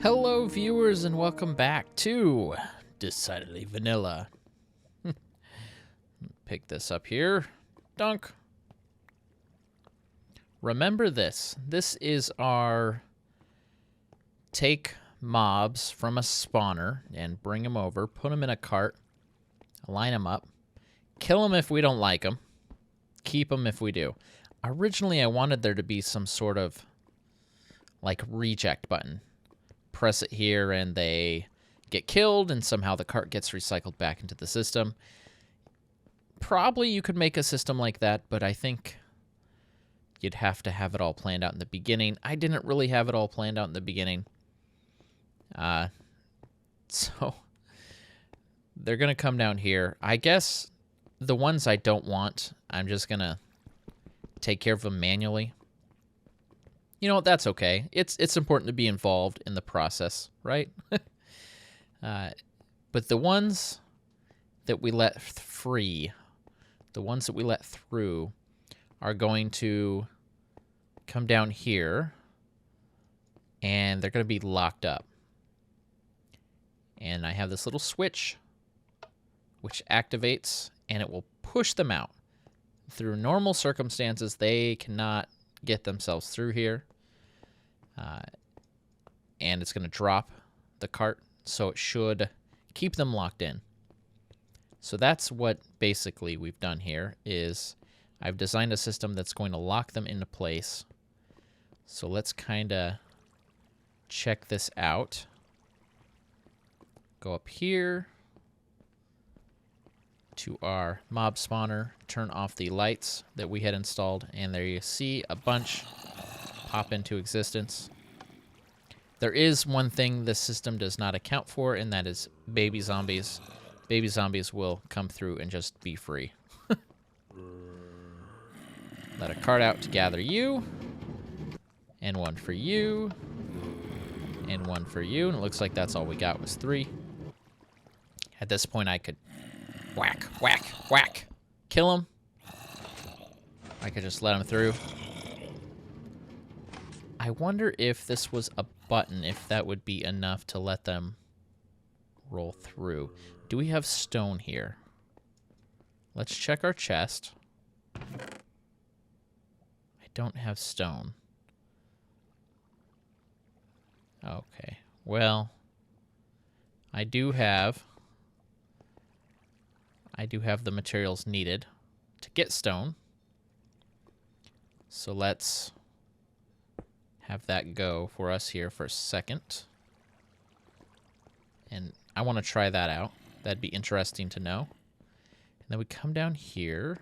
Hello, viewers, and welcome back to Decidedly Vanilla. Pick this up here. Dunk. Remember this. This is our take mobs from a spawner and bring them over, put them in a cart, line them up, kill them if we don't like them, keep them if we do. Originally, I wanted there to be some sort of like reject button. Press it here and they get killed and somehow the cart gets recycled back into the system. Probably you could make a system like that, but I think you'd have to have it all planned out in the beginning. I didn't really have it all planned out in the beginning. So they're going to come down here. I guess the ones I don't want, I'm just going to take care of them manually. You know what? That's okay. It's important to be involved in the process, right? But the ones that we let free, the ones that we let through, are going to come down here, and they're going to be locked up. And I have this little switch, which activates, and it will push them out. Through normal circumstances, they cannot get themselves through here. And it's going to drop the cart, so it should keep them locked in. So that's what basically we've done here, is I've designed a system that's going to lock them into place. So let's kind of check this out. Go up here to our mob spawner, turn off the lights that we had installed, and there you see a bunch pop into existence. There is one thing this system does not account for, and that is baby zombies. Baby zombies will come through and just be free. Let a cart out to gather you. And one for you. And one for you. And it looks like that's all we got was 3. At this point, I could whack, whack, whack. Kill him. I could just let him through. I wonder if this was a button, if that would be enough to let them roll through. Do we have stone here? Let's check our chest. I don't have stone. Okay, well, I do have the materials needed to get stone. So let's have that go for us here for a second. And I want to try that out. That'd be interesting to know. And then we come down here,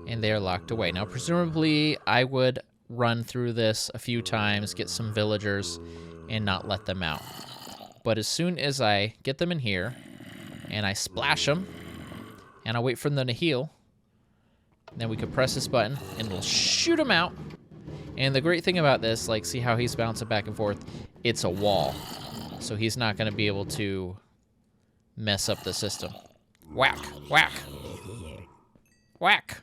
and they are locked away. Now, presumably, I would run through this a few times, get some villagers, and not let them out. But as soon as I get them in here, and I splash them, and I wait for them to heal, then we could press this button, and we'll shoot them out. And the great thing about this, like, see how he's bouncing back and forth? It's a wall. So he's not going to be able to mess up the system. Whack, whack, whack.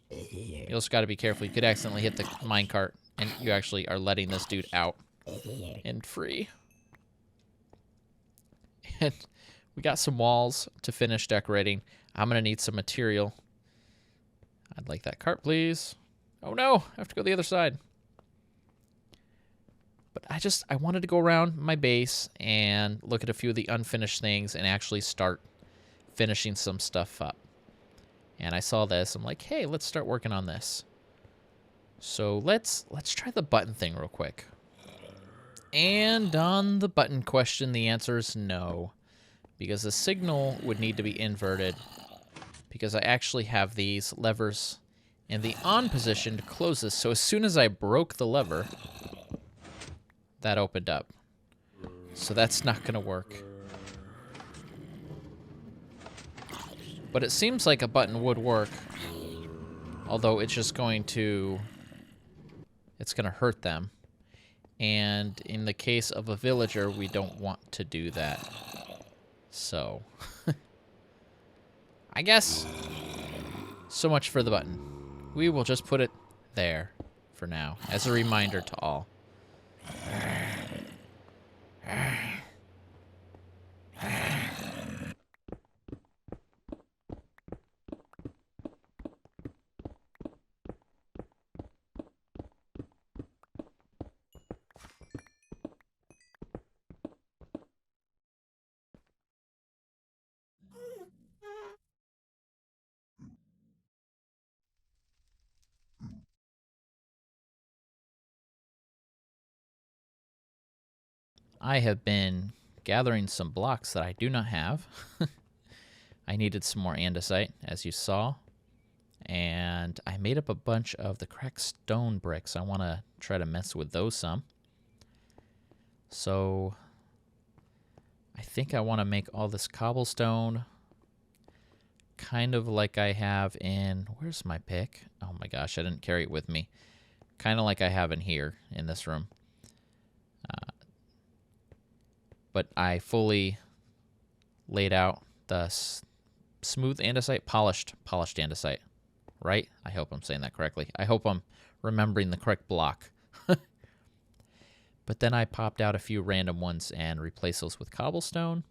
You also got to be careful. You could accidentally hit the minecart, and you actually are letting this dude out and free. And we got some walls to finish decorating. I'm going to need some material. I'd like that cart, please. Oh no, I have to go the other side. But I wanted to go around my base and look at a few of the unfinished things and actually start finishing some stuff up. And I saw this. I'm like, hey, let's start working on this. So let's try the button thing real quick. And on the button question, the answer is no. Because the signal would need to be inverted. Because I actually have these levers in the on position to close this. So as soon as I broke the lever, that opened up. So that's not going to work. But it seems like a button would work. Although it's just going to... it's going to hurt them. And in the case of a villager, we don't want to do that. So... I guess... so much for the button. We will just put it there for now, as a reminder to all. I have been gathering some blocks that I do not have. I needed some more andesite, as you saw. And I made up a bunch of the cracked stone bricks. I want to try to mess with those some. So I think I want to make all this cobblestone kind of like I have in... Where's my pick? Oh my gosh, I didn't carry it with me. Kind of like I have in here, in this room. But I fully laid out the smooth andesite, polished andesite. Right? I hope I'm saying that correctly. I hope I'm remembering the correct block. But then I popped out a few random ones and replaced those with cobblestone.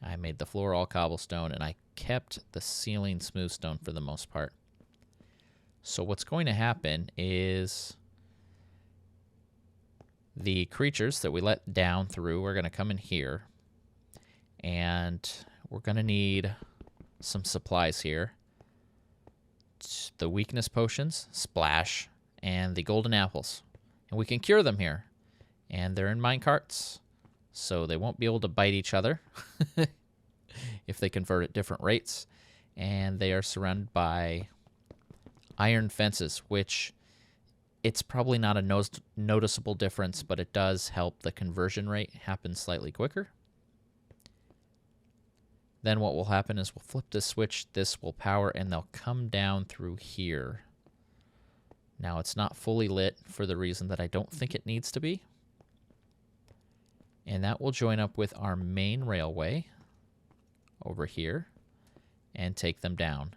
I made the floor all cobblestone, and I kept the ceiling smooth stone for the most part. So what's going to happen is the creatures that we let down through are going to come in here, and we're going to need some supplies here. The weakness potions, splash, and the golden apples. And we can cure them here. And they're in mine carts, so they won't be able to bite each other if they convert at different rates. And they are surrounded by iron fences, which it's probably not a noticeable difference, but it does help the conversion rate happen slightly quicker. Then what will happen is we'll flip this switch, this will power, and they'll come down through here. Now it's not fully lit for the reason that I don't think it needs to be. And that will join up with our main railway over here and take them down.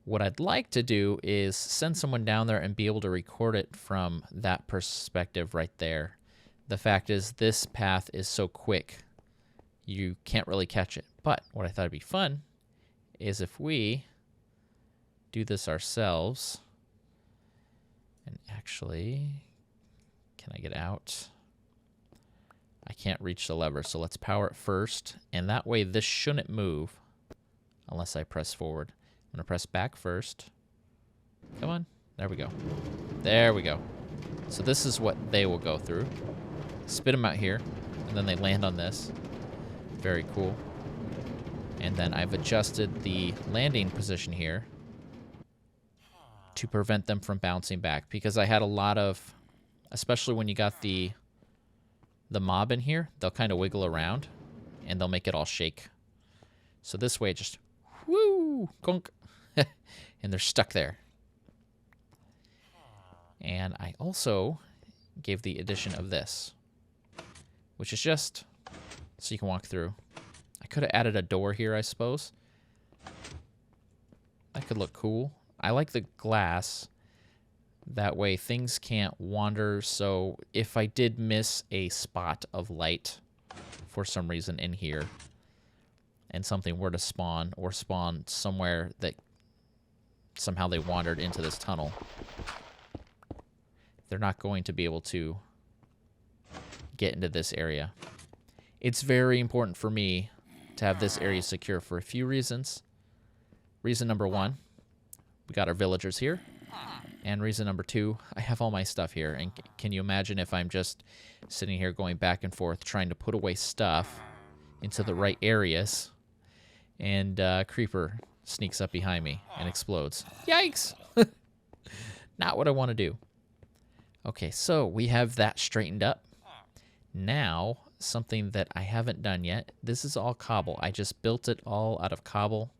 What I'd like to do is send someone down there and be able to record it from that perspective right there. The fact is, this path is so quick, you can't really catch it. But what I thought would be fun is if we do this ourselves. And actually, can I get out? I can't reach the lever, so let's power it first. And that way this shouldn't move unless I press forward. I'm going to press back first. Come on. There we go. There we go. So this is what they will go through. Spit them out here, and then they land on this. Very cool. And then I've adjusted the landing position here to prevent them from bouncing back, because I had a lot of, especially when you got the mob in here, they'll kind of wiggle around and they'll make it all shake. So this way, just whoo, gunk, and they're stuck there. And I also gave the addition of this, which is just so you can walk through. I could have added a door here, I suppose. That could look cool. I like the glass. That way things can't wander. So if I did miss a spot of light for some reason in here and something were to spawn or spawn somewhere that somehow they wandered into this tunnel, they're not going to be able to get into this area. It's very important for me to have this area secure for a few reasons. Reason number one, we got our villagers here. And reason number two, I have all my stuff here. And can you imagine if I'm just sitting here going back and forth trying to put away stuff into the right areas, and Creeper sneaks up behind me and explodes. Yikes! Not what I want to do. Okay, so we have that straightened up. Now, something that I haven't done yet. This is all cobble. I just built it all out of cobble.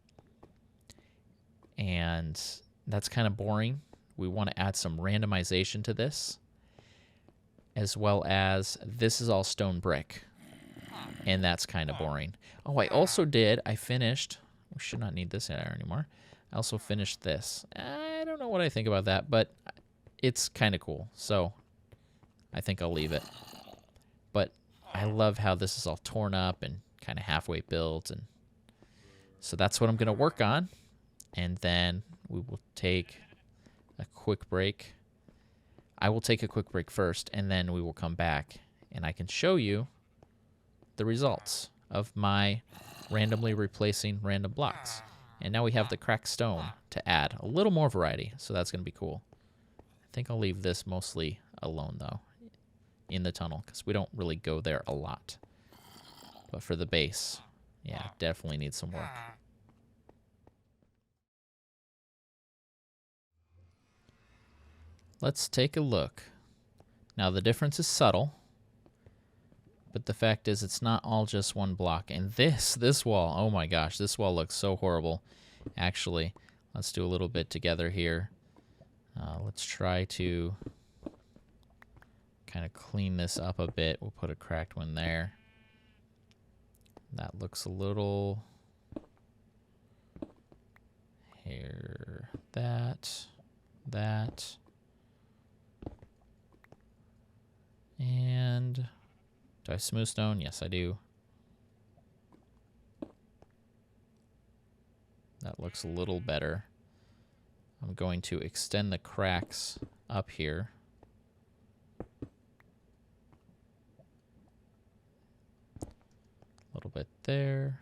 And that's kind of boring. We want to add some randomization to this, as well as this is all stone brick, and that's kind of boring. Oh, I finished, we should not need this anymore. I also finished this. I don't know what I think about that, but it's kind of cool, so I think I'll leave it. But I love how this is all torn up and kind of halfway built. And so that's what I'm going to work on. And then we will take a quick break. I will take a quick break first, and then we will come back, and I can show you the results of my randomly replacing random blocks. And now we have the cracked stone to add a little more variety, so that's going to be cool. I think I'll leave this mostly alone, though, in the tunnel, because we don't really go there a lot. But for the base, yeah, definitely needs some work. Let's take a look. Now, the difference is subtle, but the fact is it's not all just one block. And this wall, oh my gosh, this wall looks so horrible. Actually, let's do a little bit together here. Let's try to kind of clean this up a bit. We'll put a cracked one there. That looks a little... Here, that. And do I have smooth stone? Yes, I do. That looks a little better. I'm going to extend the cracks up here. A little bit there.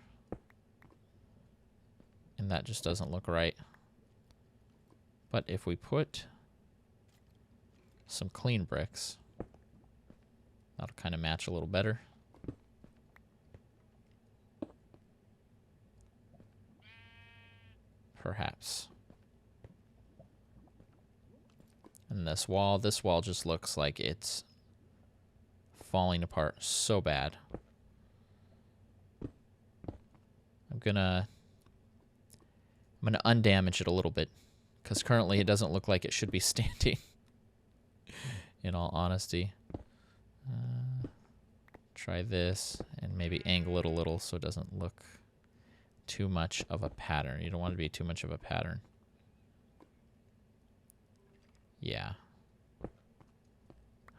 And that just doesn't look right. But if we put some clean bricks, that'll kind of match a little better. Perhaps. And this wall just looks like it's falling apart so bad. I'm gonna undamage it a little bit, because currently it doesn't look like it should be standing, in all honesty. Try this and maybe angle it a little so it doesn't look too much of a pattern. You don't want it to be too much of a pattern. Yeah. How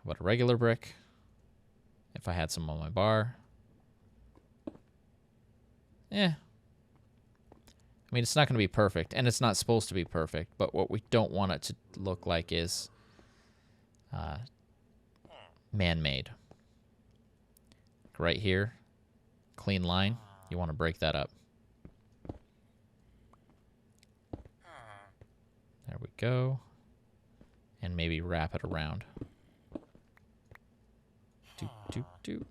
about a regular brick? If I had some on my bar. I mean, it's not going to be perfect, and it's not supposed to be perfect, but what we don't want it to look like is man-made. Right here, clean line, you want to break that up. There we go. And maybe wrap it around. Doop, doop, doop.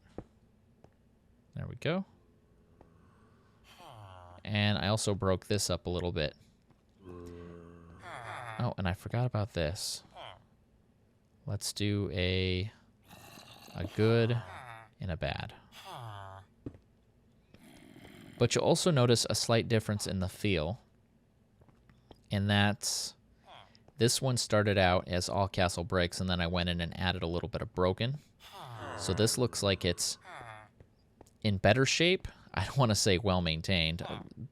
There we go. And I also broke this up a little bit. Oh, and I forgot about this. Let's do a good and a bad. But you'll also notice a slight difference in the feel. And that's, this one started out as all castle bricks, and then I went in and added a little bit of broken. So this looks like it's in better shape. I don't want to say well maintained,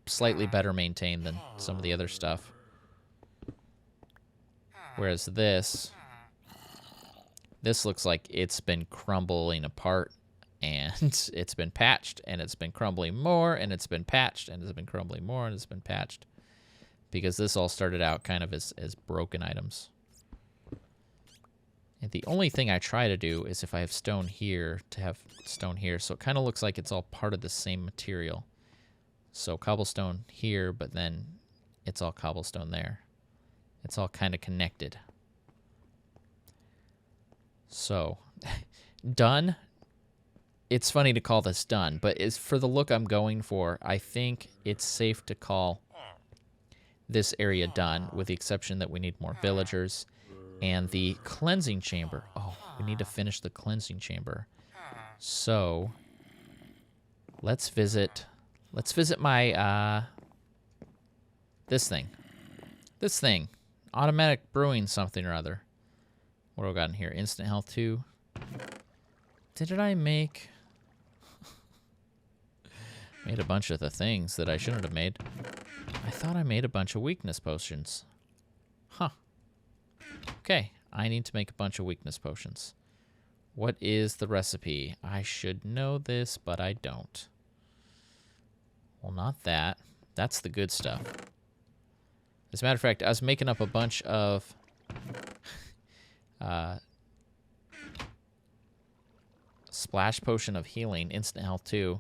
slightly better maintained than some of the other stuff. Whereas this looks like it's been crumbling apart, and it's been patched, and it's been crumbling more, and it's been patched, and it's been crumbling more, and it's been patched. Because this all started out kind of as broken items. And the only thing I try to do is if I have stone here, to have stone here. So it kind of looks like it's all part of the same material. So cobblestone here, but then it's all cobblestone there. It's all kind of connected. So, done. It's funny to call this done, but is for the look I'm going for, I think it's safe to call this area done, with the exception that we need more villagers. And the cleansing chamber. Oh, we need to finish the cleansing chamber. So, let's visit my, this thing. Automatic brewing something or other. What do I got in here? Instant health 2. Did I make... made a bunch of the things that I shouldn't have made. I thought I made a bunch of weakness potions. Huh. Okay, I need to make a bunch of weakness potions. What is the recipe? I should know this, but I don't. Well, not that. That's the good stuff. As a matter of fact, I was making up a bunch of splash potion of healing, instant health too,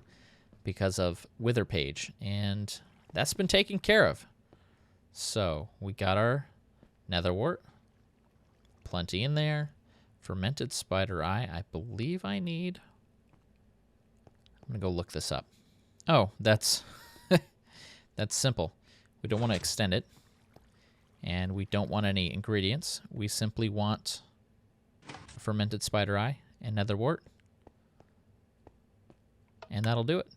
because of Wither Page, and that's been taken care of. So we got our netherwort, plenty in there. Fermented spider eye. I believe I need. I'm gonna go look this up. Oh, that's that's simple. We don't want to extend it, and we don't want any ingredients. We simply want a fermented spider eye and netherwort, and that'll do it.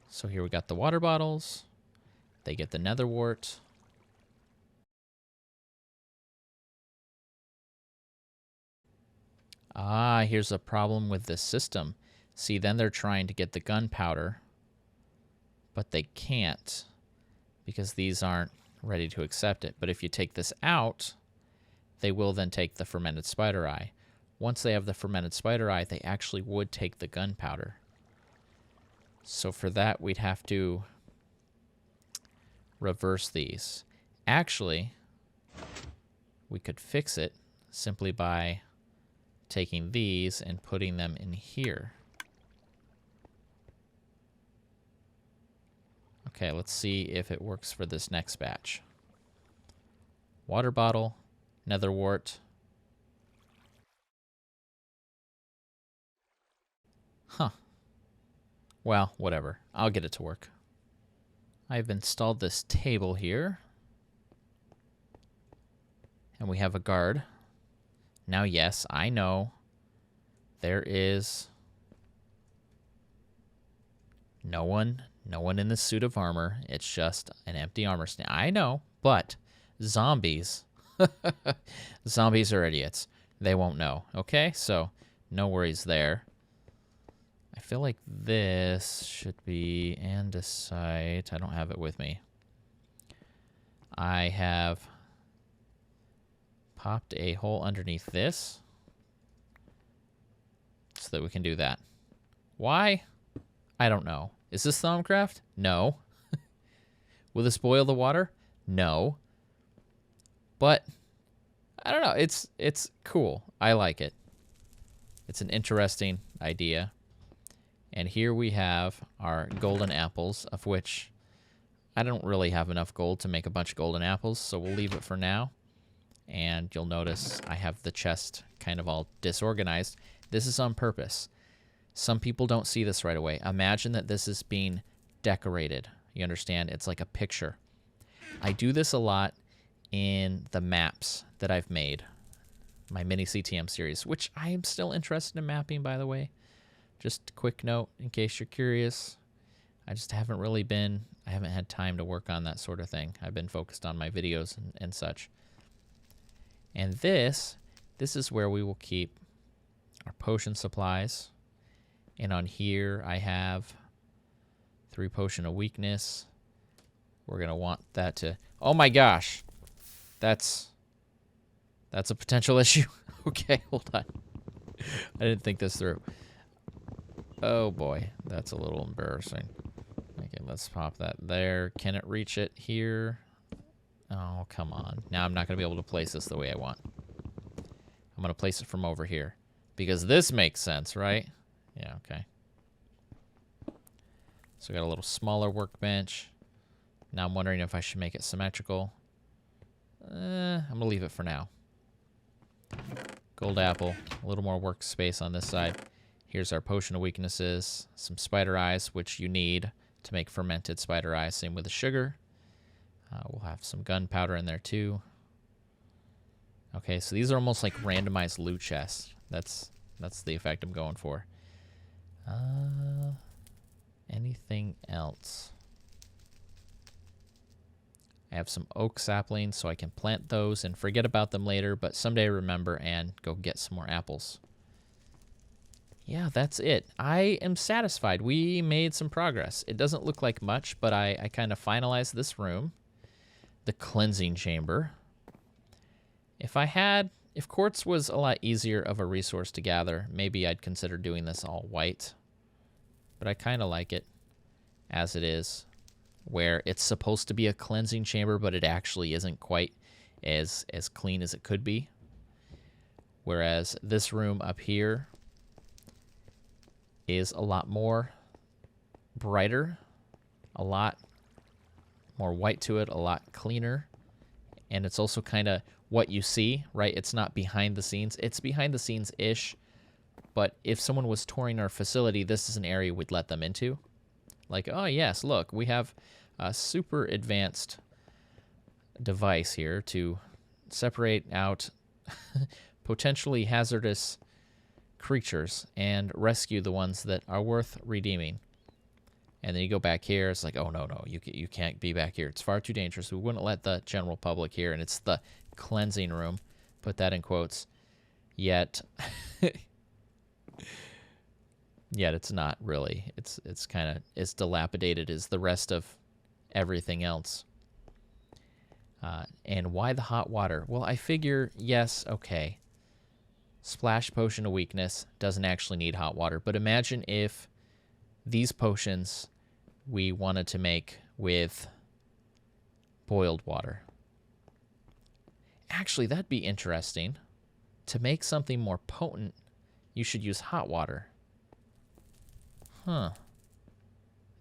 So here we got the water bottles. They get the netherwort. Ah, here's a problem with this system. See, then they're trying to get the gunpowder, but they can't because these aren't ready to accept it. But if you take this out, they will then take the fermented spider eye. Once they have the fermented spider eye, they actually would take the gunpowder. So for that, we'd have to reverse these. Actually, we could fix it simply by taking these and putting them in here. Okay, let's see if it works for this next batch. Water bottle, netherwort. Huh. Well, whatever. I'll get it to work. I've installed this table here. And we have a guard. Now, yes, I know there is no one in the suit of armor. It's just an empty armor stand. I know, but zombies, zombies are idiots. They won't know, okay? So no worries there. I feel like this should be andesite. I don't have it with me. I have popped a hole underneath this so that we can do that. Why? I don't know. Is this Thaumcraft? No. Will this boil the water? No. But I don't know. It's cool. I like it. It's an interesting idea. And here we have our golden apples, of which I don't really have enough gold to make a bunch of golden apples, so we'll leave it for now. And you'll notice I have the chest kind of all disorganized. This is on purpose. Some people don't see this right away. Imagine that this is being decorated. You understand? It's like a picture. I do this a lot in the maps that I've made. My mini CTM series, which I am still interested in mapping, by the way. Just a quick note in case you're curious. I just haven't really been, I haven't had time to work on that sort of thing. I've been focused on my videos and such. And this is where we will keep our potion supplies. And on here, I have 3 potion of weakness. We're going to want that to... Oh my gosh! That's a potential issue. Okay, hold on. I didn't think this through. Oh boy, that's a little embarrassing. Okay, let's pop that there. Can it reach it here? Oh, come on. Now I'm not going to be able to place this the way I want. I'm going to place it from over here. Because this makes sense, right? Yeah, okay. So we got a little smaller workbench. Now I'm wondering if I should make it symmetrical. I'm going to leave it for now. Gold apple. A little more workspace on this side. Here's our potion of weaknesses. Some spider eyes, which you need to make fermented spider eyes. Same with the sugar. We'll have some gunpowder in there too. Okay, so these are almost like randomized loot chests. That's the effect I'm going for. Anything else? I have some oak saplings, so I can plant those and forget about them later, but someday remember and go get some more apples. Yeah, that's it. I am satisfied. We made some progress. It doesn't look like much, but I kind of finalized this room. The cleansing chamber. If I had If quartz was a lot easier of a resource to gather, maybe I'd consider doing this all white. But I kind of like it as it is, where it's supposed to be a cleansing chamber, but it actually isn't quite as clean as it could be. Whereas this room up here is a lot more brighter, a lot more white to it, a lot cleaner. And it's also kind of what you see, right? It's not behind the scenes. It's behind the scenes-ish. But if someone was touring our facility, this is an area we'd let them into. Like, oh, yes, look, we have a super advanced device here to separate out potentially hazardous creatures and rescue the ones that are worth redeeming. And then you go back here, it's like, oh, no, you can't be back here. It's far too dangerous. We wouldn't let the general public here, and it's the cleansing room. Put that in quotes. Yet, yet it's not really. It's kind of as dilapidated as the rest of everything else. And why the hot water? Well, I figure, yes, okay. Splash potion of weakness doesn't actually need hot water. But imagine if these potions we wanted to make with boiled water. Actually, that'd be interesting. To make something more potent, you should use hot water. Huh.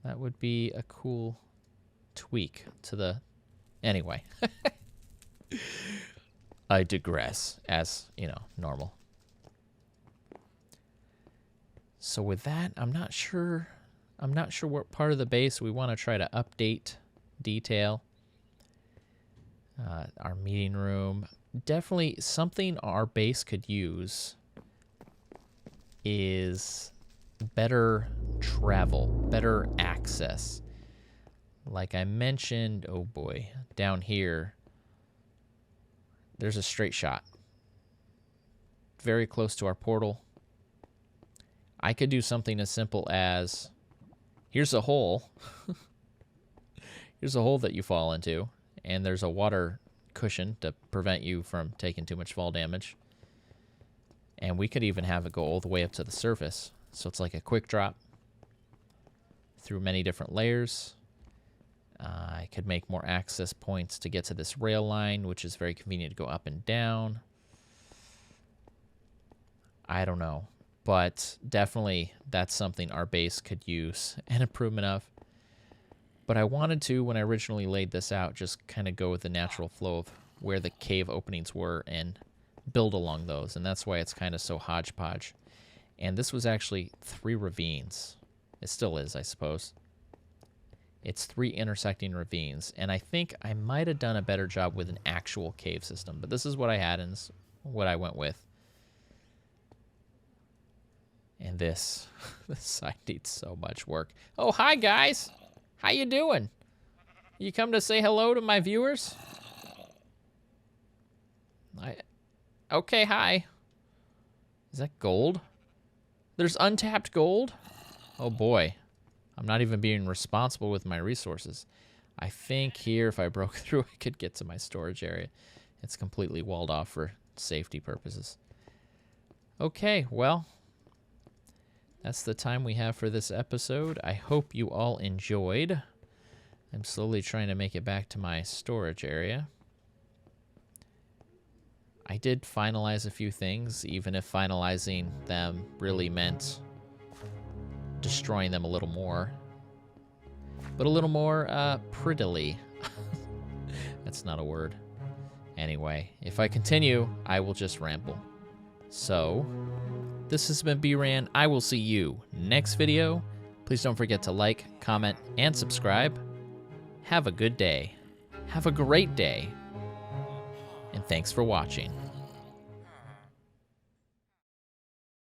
That would be a cool tweak to the... Anyway. I digress, as, normal. So with that, I'm not sure what part of the base we want to try to update, detail. Our meeting room. Definitely something our base could use is better travel, better access. Like I mentioned, oh boy, down here, there's a straight shot. Very close to our portal. I could do something as simple as, here's a hole. Here's a hole that you fall into, and there's a water cushion to prevent you from taking too much fall damage. And we could even have it go all the way up to the surface. So it's like a quick drop through many different layers. I could make more access points to get to this rail line, which is very convenient to go up and down. I don't know. But definitely that's something our base could use an improvement of. But I wanted to, when I originally laid this out, just kind of go with the natural flow of where the cave openings were and build along those. And that's why it's kind of so hodgepodge. And this was actually 3 ravines. It still is, I suppose. It's 3 intersecting ravines. And I think I might have done a better job with an actual cave system. But this is what I had and what I went with. And this side needs so much work. Oh, hi, guys. How you doing? You come to say hello to my viewers? Okay, hi. Is that gold? There's untapped gold? Oh, boy. I'm not even being responsible with my resources. I think here, if I broke through, I could get to my storage area. It's completely walled off for safety purposes. Okay, well... that's the time we have for this episode. I hope you all enjoyed. I'm slowly trying to make it back to my storage area. I did finalize a few things, even if finalizing them really meant destroying them a little more. But a little more prettily. That's not a word. Anyway, if I continue, I will just ramble. So... this has been bRanN. I will see you next video. Please don't forget to like, comment, and subscribe. Have a good day. Have a great day. And thanks for watching.